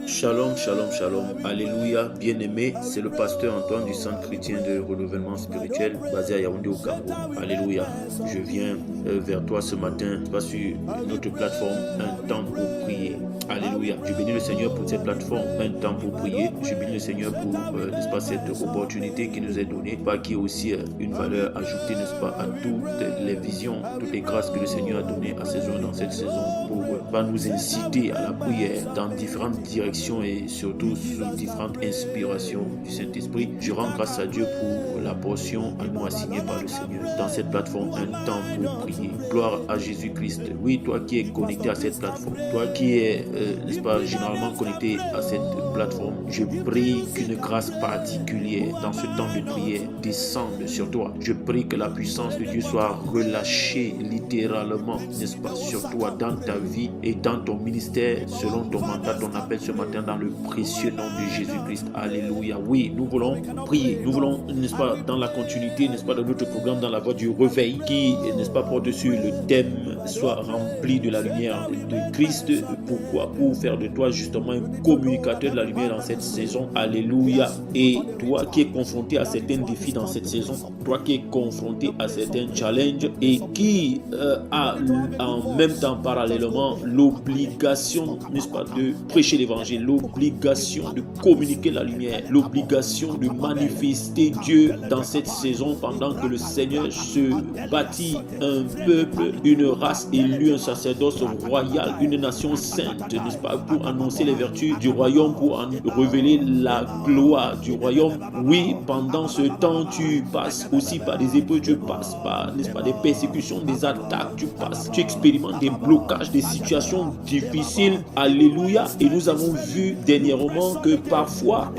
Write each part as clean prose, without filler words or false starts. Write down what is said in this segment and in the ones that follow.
Shalom, shalom, shalom. Alléluia. Bien-aimé, c'est le pasteur Antoine du Centre chrétien de renouvellement spirituel basé à Yaoundé au Cameroun. Alléluia. Je viens vers toi ce matin, pas sur notre plateforme, un temps pour prier. Alléluia. Je bénis le Seigneur pour cette plateforme, un temps pour prier. Je bénis le Seigneur pour, n'est-ce pas, cette opportunité qui nous est donnée, pas qui est aussi une valeur ajoutée, n'est-ce pas, à toutes les visions, toutes les grâces que le Seigneur a données à ces hommes dans cette saison pour nous inciter à la prière dans différentes directions et surtout sous différentes inspirations du Saint-Esprit. Je rends grâce à Dieu pour la portion à nous assignée par le Seigneur dans cette plateforme, un temps pour prier. Gloire à Jésus-Christ. Oui, toi qui es connecté à cette plateforme, toi qui es, n'est-ce pas, généralement connecté à cette plateforme, je prie qu'une grâce particulière dans ce temps de prière descende sur toi. Je prie que la puissance de Dieu soit relâchée littéralement, n'est-ce pas, sur toi, dans ta vie et dans ton ministère, selon ton mandat, ton appel ce matin, dans le précieux nom de Jésus-Christ. Alléluia. Oui, nous voulons prier. Nous voulons, n'est-ce pas, dans la continuité, n'est-ce pas, de notre programme, dans la voie du réveil, qui, n'est-ce pas, porte dessus le thème soit rempli de la lumière de Christ. Pourquoi? Pour faire de toi justement un communicateur de la lumière dans cette saison. Alléluia. Et toi qui es confronté à certains défis dans cette saison, toi qui es confronté à certains challenges et qui a en même temps parallèlement l'obligation, n'est-ce pas, de prêcher l'évangile, l'obligation de communiquer la lumière, l'obligation de manifester Dieu dans cette saison pendant que le Seigneur se bâtit un peuple, une race élue, un sacerdoce royal, une nation sainte, n'est-ce pas, pour annoncer les vertus du royaume, pour en révéler la gloire du royaume. Oui, pendant ce temps, tu passes aussi par des épreuves, tu passes par, n'est-ce pas, des persécutions, des attaques, tu expérimentes des blocages, des situations difficiles. Alléluia. Et nous avons vu dernièrement que parfois,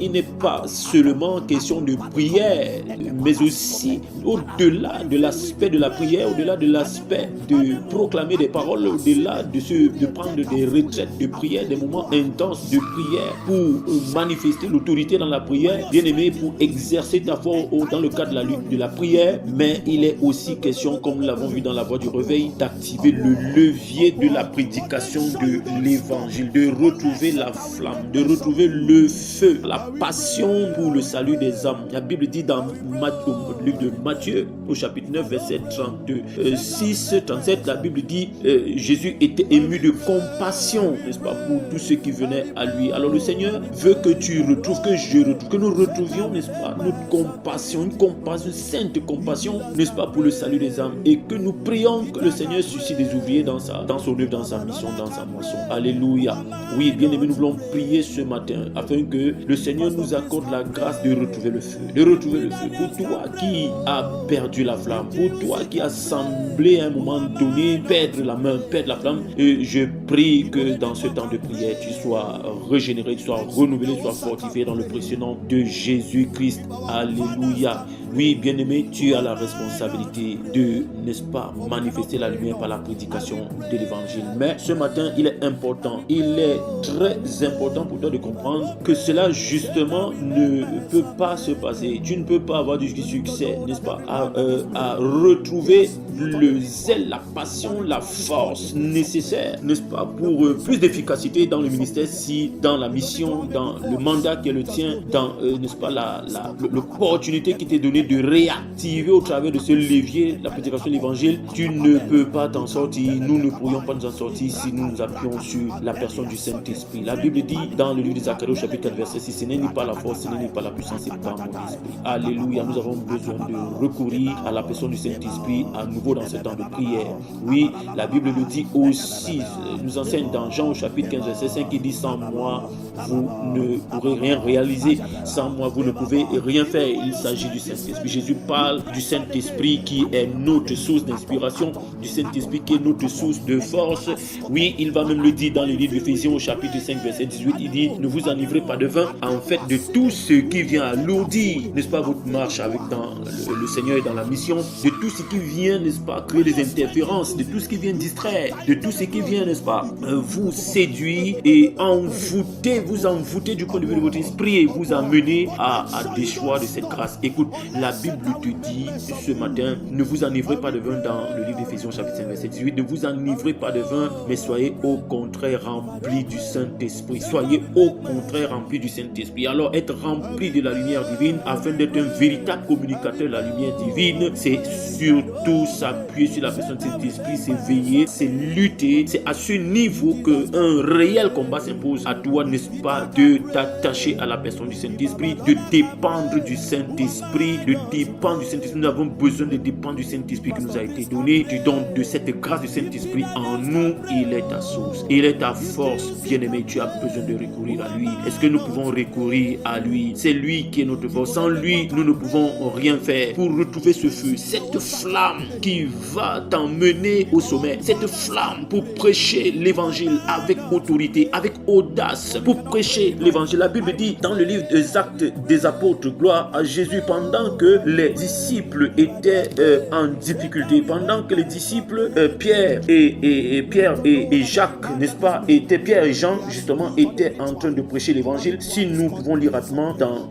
il n'est pas seulement question de prière, mais aussi au-delà de l'aspect de la prière, au-delà de l'aspect de proclamer des paroles, au-delà de prendre des retraites de prière, des moments intenses de prière pour manifester l'autorité dans la prière, bien aimé, pour exercer ta foi dans le cadre de la prière, mais il est aussi question, comme nous l'avons vu dans la voie du réveil, d'activer le levier de la prédication de l'évangile, de retrouver la flamme, de retrouver le feu, la passion pour le salut des âmes. La Bible dit dans le livre de Matthieu, au chapitre 9, verset 36-37, la Bible dit Jésus était ému de compassion, n'est-ce pas, pour tous ceux qui venaient à lui. Alors le Seigneur veut que tu retrouves, que nous retrouvions, n'est-ce pas, notre compassion, une sainte compassion, n'est-ce pas, pour le salut des âmes, et que nous prions que le Seigneur suscite des ouvriers dans son œuvre, dans sa mission, dans sa moisson. Alléluia. Oui, bien aimé, nous voulons prier ce matin afin que le Seigneur nous accorde la grâce de retrouver le feu, pour toi qui as perdu la flamme, pour toi qui as semblé à un moment donné perdre la flamme. Et je prie que dans ce temps de prière, tu sois régénéré, tu sois renouvelé, tu sois fortifié dans le précieux nom de Jésus-Christ. Alléluia. Oui, bien-aimé, tu as la responsabilité de, n'est-ce pas, manifester la lumière par la prédication de l'évangile. Mais ce matin, il est très important pour toi de comprendre que cela, justement, ne peut pas se passer. Tu ne peux pas avoir du succès, n'est-ce pas, à retrouver le zèle, la passion, la force nécessaire, n'est-ce pas, pour plus d'efficacité dans le ministère, si dans la mission, dans le mandat qui est le tien, dans, n'est-ce pas, l'opportunité qui t'est donnée de réactiver au travers de ce levier, la prédication de l'évangile, tu ne peux pas t'en sortir. Nous ne pourrions pas nous en sortir si nous nous appuyons sur la personne du Saint-Esprit. La Bible dit dans le livre de Zacharie au chapitre 4 verset 6, ce n'est ni pas la force, ce n'est ni pas la puissance, c'est par mon esprit. Alléluia. Nous avons besoin de recourir à la personne du Saint-Esprit à nouveau dans ce temps de prière. Oui, la Bible le dit aussi, nous enseigne dans Jean au chapitre 15 verset 5, qui dit: sans moi vous ne pourrez rien réaliser, sans moi vous ne pouvez rien faire. Il s'agit du Saint-Esprit. Jésus parle du Saint-Esprit qui est notre source d'inspiration, du Saint-Esprit qui est notre source de force. Oui, il va même le dire dans le livre d'Éphésiens au chapitre 5 verset 18, il dit: ne vous enivrez pas de vin, en fait de tout ce qui vient alourdir, n'est-ce pas, votre marche avec dans le Seigneur et dans la mission, de tout ce qui vient, n'est-ce pas, créer des interférences, de tout ce qui vient distraire, de tout ce qui vient, n'est-ce pas, vous séduire et vous envoûter du point de vue de votre esprit et vous amener à déchoir de cette grâce. Écoute, La Bible te dit ce matin, ne vous enivrez pas de vin dans le livre d'Éphésiens chapitre 5 verset 18, ne vous enivrez pas de vin, mais soyez au contraire remplis du Saint-Esprit. Soyez au contraire remplis du Saint-Esprit. Alors être rempli de la lumière divine afin d'être un véritable communicateur de la lumière divine, c'est surtout s'appuyer sur la personne de Saint-Esprit, c'est veiller, c'est lutter. C'est à ce niveau qu'un réel combat s'impose à toi, n'est-ce pas, de t'attacher à la personne du Saint-Esprit, de dépendre du Saint-Esprit, de dépendre du Saint-Esprit. Nous avons besoin de dépendre du Saint-Esprit qui nous a été donné, du don de cette grâce du Saint-Esprit en nous. Il est ta source, il est ta force. Bien-aimé, tu as besoin de recourir à lui. Est-ce que nous pouvons recourir à lui? C'est lui qui est notre force. Sans lui, nous ne pouvons rien faire. Pour retrouver ce feu, cette flamme qui va t'emmener au sommet, cette flamme pour prêcher l'évangile avec autorité, avec audace, pour prêcher l'évangile. La Bible dit dans le livre des Actes des Apôtres, gloire à Jésus, pendant que les disciples étaient en difficulté, pendant que les disciples Pierre et Jacques, n'est-ce pas, Pierre et Jean justement étaient en train de prêcher l'évangile. Si nous pouvons lire rapidement dans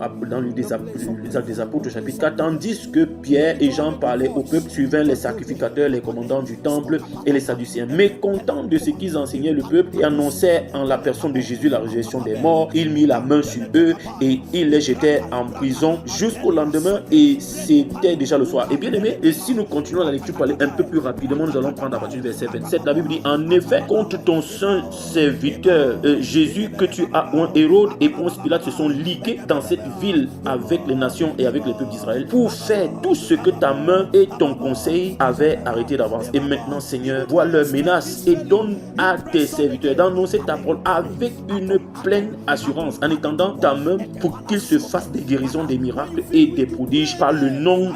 les Actes des Apôtres chapitre 4, tandis que Pierre et Jean parlaient au peuple, suivant les sacrificateurs, les commandants du temple et les sadducéens, mécontents de ce qu'ils enseignaient le peuple et annonçaient en la personne de Jésus la résurrection des morts, il mit la main sur eux et il les jetait en prison jusqu'au lendemain, et c'était déjà le soir. Et bien aimé, et si nous continuons la lecture pour aller un peu plus rapidement, nous allons prendre à partir du verset 27. La Bible dit: en effet, contre ton saint serviteur Jésus, que tu as oint, Hérode et Ponce Pilate se sont ligués dans cette ville avec les nations et avec les peuples d'Israël pour faire tout ce que ta main et ton conseil avaient arrêté d'avance. Et maintenant, Seigneur, vois leurs menaces et donne à tes serviteurs d'annoncer ta parole avec une pleine assurance, en étendant ta main pour qu'ils se fassent des guérisons, des miracles et des prodiges par le nom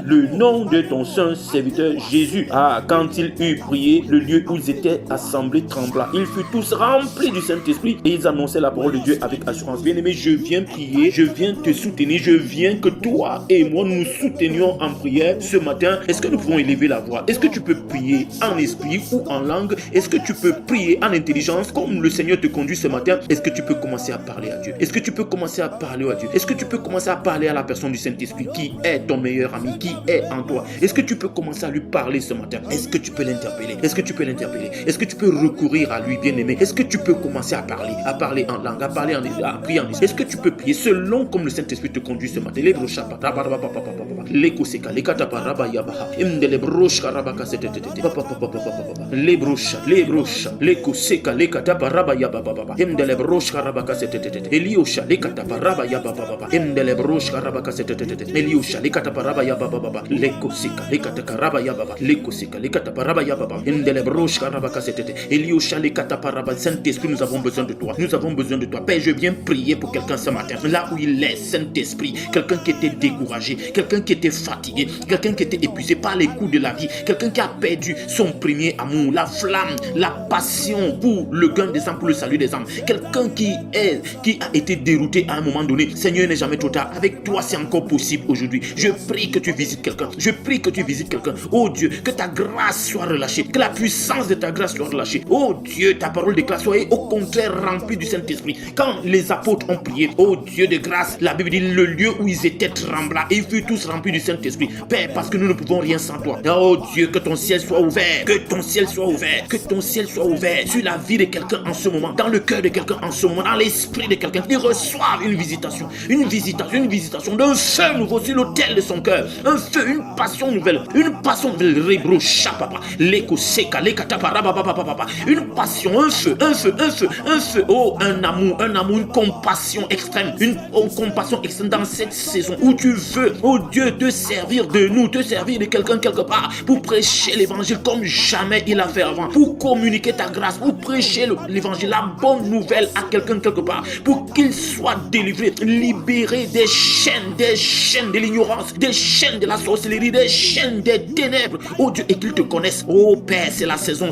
de ton saint serviteur Jésus. Ah, quand ils eurent prié, le lieu où ils étaient assemblés trembla. Ils furent tous remplis du Saint-Esprit et ils annonçaient la parole de Dieu avec assurance. Bien-aimé, je viens prier, je viens te soutenir, je viens que toi et moi nous soutenions en prière ce matin. Est-ce que nous pouvons élever la voix? Est-ce que tu peux prier en esprit ou en langue? Est-ce que tu peux prier en intelligence comme le Seigneur te conduit ce matin? Est-ce que tu peux commencer à parler à Dieu? Est-ce que tu peux commencer à parler à Dieu? Est-ce que tu peux commencer à parler à la personne du Saint-Esprit qui est ton meilleur ami, qui est en toi? Est-ce que tu peux commencer à lui parler ce matin? Est-ce que tu peux l'interpeller? Est-ce que tu peux l'interpeller? Est-ce que tu peux recourir à lui, bien-aimé? Est-ce que tu peux commencer à parler en langue, à prier en esprit? Est-ce que tu peux prier selon comme le Saint-Esprit te conduit ce matin? Saint-Esprit, nous avons besoin de toi. Nous avons besoin de toi. Père, je viens prier pour quelqu'un ce matin. Là où il est, Saint-Esprit, quelqu'un qui était découragé, quelqu'un qui était fatigué, quelqu'un qui était épuisé par les coups de la vie, quelqu'un qui a perdu son premier amour, la flamme, la passion pour le gain des âmes, pour le salut des âmes. Quelqu'un qui a été dérouté à un moment donné. Seigneur, il n'est jamais trop tard. Avec toi, c'est encore possible aujourd'hui. Je prie que tu visites quelqu'un. Je prie que tu visites quelqu'un. Oh Dieu, que ta grâce soit relâchée, que la puissance de ta grâce soit relâchée. Oh Dieu, ta parole déclare, soyez au contraire remplis du Saint-Esprit. Quand les apôtres ont prié, oh Dieu de grâce, la Bible dit le lieu où ils étaient trembla et ils furent tous remplis du Saint-Esprit. Père, parce que nous ne pouvons rien sans toi. Oh Dieu, que ton ciel soit ouvert, que ton ciel soit ouvert, que ton ciel soit ouvert sur la vie de quelqu'un en ce moment, dans le cœur de quelqu'un en ce moment, dans l'esprit de quelqu'un, qui reçoive une visitation d'un feu nouveau sur l'autel de son cœur, un feu, une passion nouvelle, rebro chapapa, leko seka, lekatapa rababa, une passion, un feu, oh, un amour, une compassion extrême, compassion extrême dans cette saison où tu veux, oh Dieu, te servir de nous, te servir de quelqu'un quelque part, pour prêcher l'évangile comme jamais il a fait avant, pour communiquer ta grâce, pour prêcher l'évangile, la bonne nouvelle à quelqu'un quelque part, pour qu'il soit délivré, libéré des chaînes de l'ignorance, des chaînes de la sorcellerie, des chaînes des ténèbres, oh Dieu, et qu'il te connaisse. Oh Père, c'est la saison,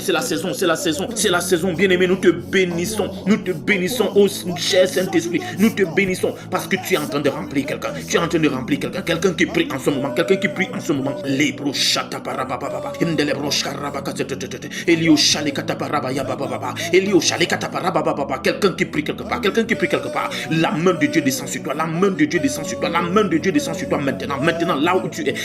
bien-aimé, nous te bénissons, oh cher Saint-Esprit, nous te bénissons, parce que tu es en train de remplir quelqu'un, quelqu'un qui prie en ce moment, les brochata parababa, indele brochkarabaka, Elio Shalikata parabaya baba, Elio Shalikata parababa, quelqu'un qui prie quelque part, la main de Dieu descend sur toi, la main de Dieu descend sur toi maintenant. maintenant, là où tu es,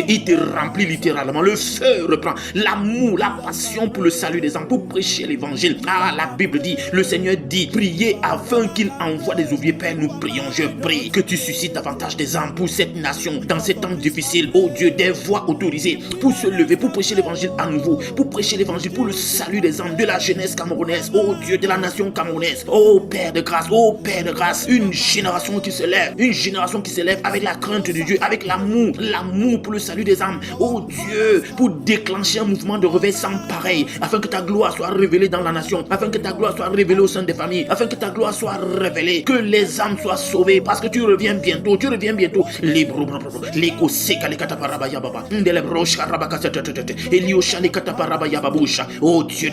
il te remplit littéralement. Le feu reprend, l'amour, la passion pour le salut des âmes, pour prêcher l'évangile. Ah, la Bible dit, le Seigneur dit, priez afin qu'il envoie des ouvriers. Père, nous prions, je prie que tu suscites davantage des âmes pour cette nation, dans ces temps difficiles. Oh Dieu, des voix autorisées pour se lever, pour prêcher l'évangile à nouveau, pour prêcher l'évangile pour le salut des âmes, de la jeunesse camerounaise. Oh Dieu, de la nation camerounaise. Oh Père de grâce, une génération qui se lève, avec la crainte de Dieu, avec l'amour pour le salut des âmes. Oh Dieu, pour déclencher un mouvement de réveil sans pareil, afin que ta gloire soit révélée dans la nation, afin que ta gloire soit révélée au sein des familles, afin que ta gloire soit révélée, que les âmes soient sauvées, parce que tu reviens bientôt. Oh Dieu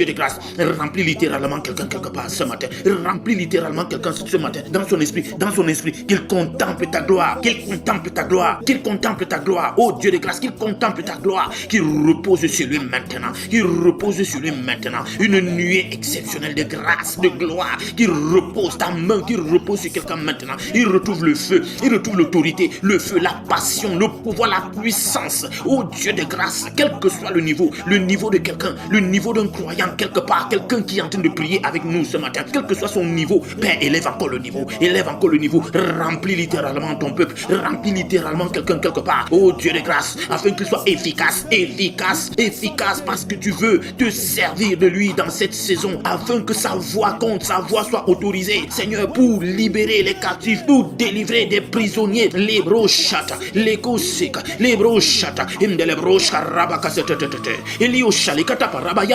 de grâce, remplis littéralement quelqu'un quelque part ce matin, remplis littéralement quelqu'un ce matin, dans son esprit, qu'il contemple ta gloire, oh Dieu de grâce, qu'il contemple ta gloire, qu'il repose sur lui maintenant, une nuée exceptionnelle de grâce, de gloire, qu'il repose ta main, qu'il repose sur quelqu'un maintenant, il retrouve le feu, il retrouve l'autorité, le feu, la passion, le pouvoir, la puissance, oh Dieu de grâce, quel que soit le niveau de quelqu'un, le niveau d'un croyant quelque part, quelqu'un qui est en train de prier avec nous ce matin, quel que soit son niveau, Père, élève encore le niveau, remplis littéralement ton peuple, remplis littéralement quelqu'un quelque part, oh Dieu de grâce, afin qu'il soit efficace, parce que tu veux te servir de lui dans cette saison, afin que sa voix compte, sa voix soit autorisée, Seigneur, pour libérer les captifs, pour délivrer des prisonniers, les brochata, les koseka, les brochata, les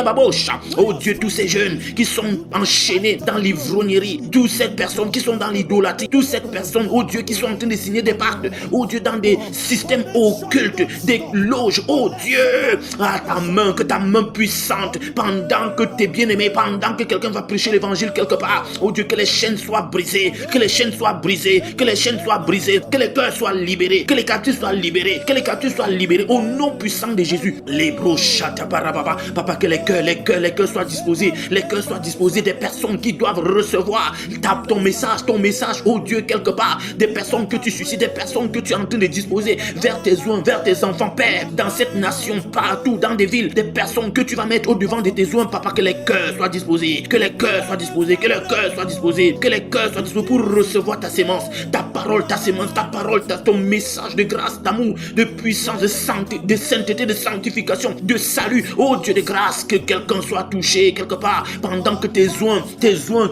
brochata, oh Dieu, tous ces jeunes qui sont enchaînés dans l'ivrognerie, toutes ces personnes qui sont dans l'idolâtrie, toutes ces personnes, oh Dieu, qui sont en train de signer des pactes, oh Dieu, dans des systèmes occultes, des loges, oh Dieu, à ta main, que ta main puissante, pendant que tes bien-aimés, pendant que quelqu'un va prêcher l'évangile quelque part, oh Dieu, que les chaînes soient brisées, que les chaînes soient brisées, que les cœurs soient libérés, que les captifs soient libérés, au nom puissant de Jésus. Les brochata parababa, papa, que les cœurs soient disposés, des personnes qui doivent recevoir ton message, oh Dieu, quelque part, des personnes que tu suscites, des personnes que tu es en train de disposer vers tes oins, vers tes enfants, Père, dans cette nation, partout, dans des villes, des personnes que tu vas mettre au devant de tes oins, papa, que les cœurs soient disposés, pour recevoir ta sémence, ton message de grâce, d'amour, de puissance, de sainteté, de sanctification, de salut, oh Dieu de grâce, que quelqu'un soit touché quelque part, pendant que tes oins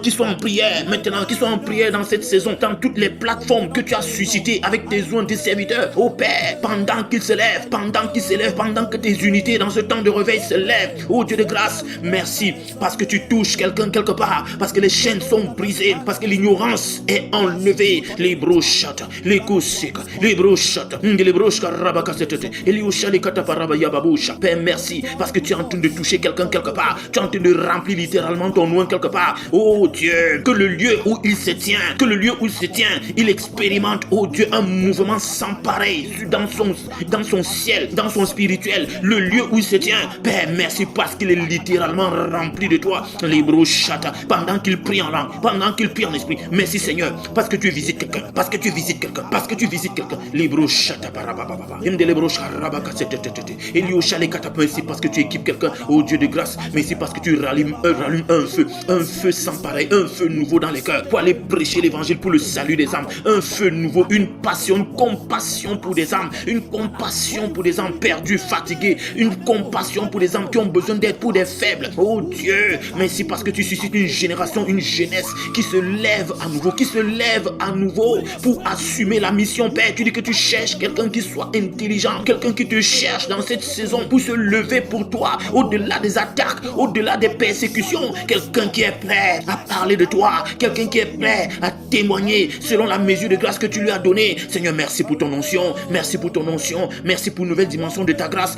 qui sont en prière, maintenant, qui sont en prière dans cette saison, dans toutes les plateformes que tu as suscitées avec tes oins, tes serviteurs, oh Père, pendant qu'ils se lèvent, pendant que tes unités dans ce temps de réveil se lèvent, oh Dieu de grâce, merci, parce que tu touches quelqu'un quelque part, parce que les chaînes sont brisées, parce que l'ignorance est enlevée, les brochata, les koseka, les brochata, les brochka rabakasetete, et les osha les kataparaba yababusha. Père, merci, parce que tu es en train de toucher quelqu'un quelque part, tu es en train de remplir littéralement ton oin quelque part, oh Dieu, que le lieu où il se tient, il expérimente, oh Dieu, un mouvement sans pareil dans son ciel, dans son spirituel, le lieu où il se tient, Père, merci, parce qu'il est littéralement rempli de toi, les brochata, pendant qu'il prie en langue, pendant qu'il prie en esprit. Merci Seigneur, parce que tu visites quelqu'un, les brochata parababa, merci parce que tu équipes quelqu'un, oh Dieu de grâce, merci parce que tu rallumes un feu sans pareil, un feu nouveau dans les cœurs, pour aller prêcher l'évangile pour le salut des âmes, un feu nouveau, une passion, une compassion pour des âmes, perdues, fatiguées, une compassion pour des âmes qui ont besoin d'aide, pour des faibles, oh Dieu, merci parce que tu suscites une génération, une jeunesse qui se lève à nouveau, pour assumer la mission, Père. Tu dis que tu cherches quelqu'un qui soit intelligent, quelqu'un qui te cherche dans cette saison pour se lever pour toi, au-delà des attaques, au-delà des persécutions, quelqu'un qui est prêt à parler de toi, quelqu'un qui est prêt à témoigner selon la mesure de grâce que tu lui as donnée. Seigneur, merci pour ton onction, merci pour une nouvelle dimension de ta grâce.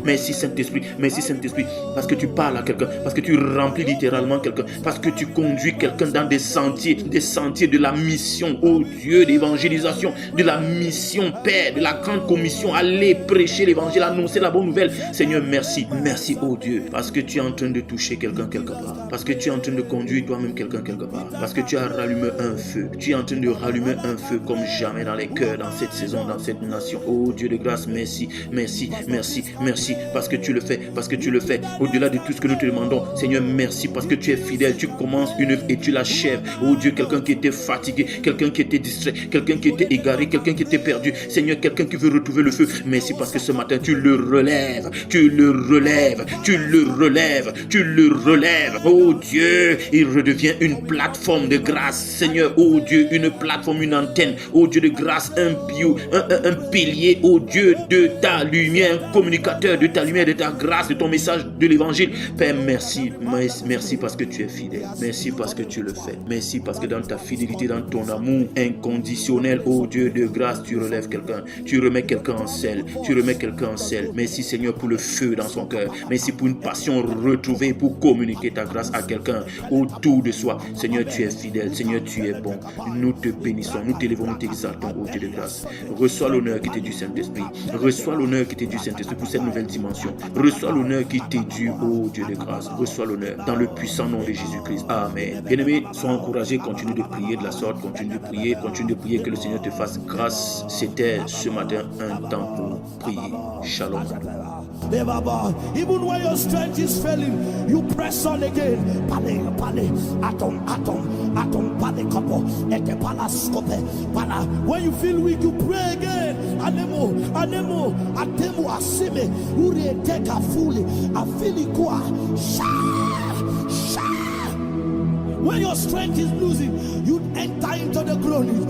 Merci Saint-Esprit, parce que tu parles à quelqu'un, parce que tu remplis littéralement quelqu'un, parce que tu conduis quelqu'un dans des sentiers de la mission, oh Dieu, d'évangélisation, de la mission, Père, de la grande commission, aller prêcher l'évangile, annoncer la bonne nouvelle. Seigneur, merci, oh Dieu, parce que tu es en train train de toucher quelqu'un quelque part. Parce que tu es en train de conduire toi-même quelqu'un quelque part. Parce que tu as rallumé un feu. Tu es en train de rallumer un feu comme jamais dans les cœurs, dans cette saison, dans cette nation. Oh Dieu de grâce, merci, merci, merci, merci. Parce que tu le fais, parce que tu le fais. Au-delà de tout ce que nous te demandons, Seigneur, merci parce que tu es fidèle. Tu commences une œuvre et tu l'achèves. Oh Dieu, quelqu'un qui était fatigué, quelqu'un qui était distrait, quelqu'un qui était égaré, quelqu'un qui était perdu. Seigneur, quelqu'un qui veut retrouver le feu. Merci parce que ce matin, tu le relèves, tu le relèves, tu le relèves, tu le relèves. Oh Dieu, il redevient une plateforme de grâce. Seigneur, oh Dieu, une plateforme, une antenne. Oh Dieu de grâce, un pilier, oh Dieu, de ta lumière, un communicateur de ta lumière, de ta grâce, de ton message, de l'évangile. Père, merci, merci parce que tu es fidèle. Merci parce que tu le fais. Merci parce que dans ta fidélité, dans ton amour inconditionnel, oh Dieu de grâce, tu relèves quelqu'un. Tu remets quelqu'un en selle. Tu remets quelqu'un en selle. Merci Seigneur pour le feu dans son cœur. Merci pour une passion retrouvée pour communiquer ta grâce à quelqu'un autour de soi. Seigneur, tu es fidèle. Seigneur, tu es bon. Nous te bénissons. Nous t'élevons, nous t'exaltons, oh Dieu de grâce. Reçois l'honneur qui t'est du Saint-Esprit. Reçois l'honneur qui t'est du Saint-Esprit pour cette nouvelle dimension. Reçois l'honneur qui t'est dû, oh Dieu de grâce. Reçois l'honneur dans le puissant nom de Jésus-Christ. Amen. Bien-aimés, sois encouragés. Continue de prier de la sorte. Continue de prier que le Seigneur te fasse grâce. C'était ce matin un temps pour prier. Shalom. Even when your strength is failing, you press on again. When you feel weak, you pray again. Anemo, asime, uri teka fully, afilikwa, when your strength is losing, you enter into the groaning.